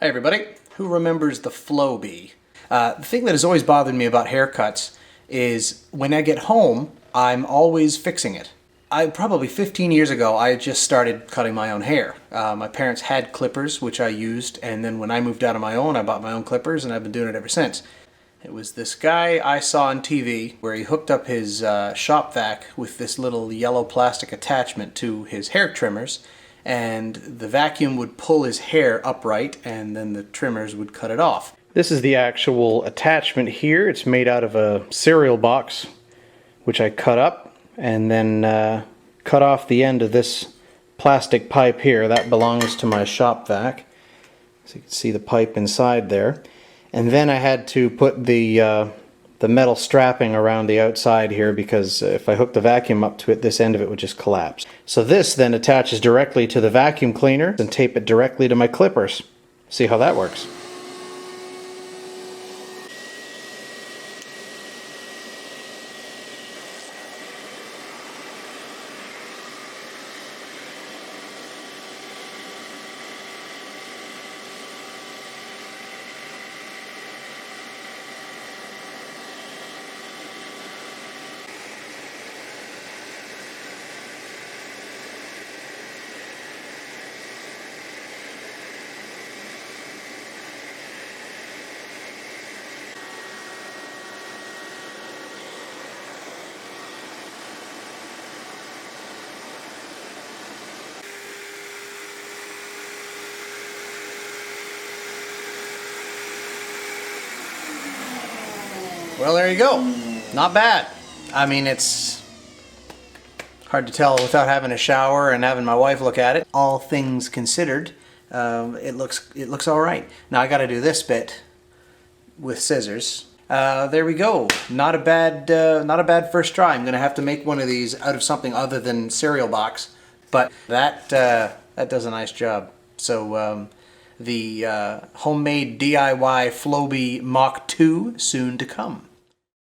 Hi everybody, who remembers the FlowBee? The thing that has always bothered me about haircuts is when I get home, I'm always fixing it. Probably 15 years ago, I just started cutting my own hair. My parents had clippers, which I used, and then when I moved out on my own, I bought my own clippers, and I've been doing it ever since. It was this guy I saw on TV where he hooked up his shop vac with this little yellow plastic attachment to his hair trimmers, and the vacuum would pull his hair upright and then the trimmers would cut it off. This is the actual attachment here. It's made out of a cereal box, which I cut up and then cut off the end of this plastic pipe here. That belongs to my shop vac. So you can see the pipe inside there. And then I had to put the metal strapping around the outside here because if I hooked the vacuum up to it, this end of it would just collapse. So this then attaches directly to the vacuum cleaner and tape it directly to my clippers. See how that works. Well, there you go. Not bad. I mean, it's hard to tell without having a shower and having my wife look at it. All things considered, it looks all right. Now I got to do this bit with scissors. There we go. Not a bad first try. I'm gonna have to make one of these out of something other than cereal box, but that does a nice job. So the homemade DIY FlowBee Mach 2 soon to come.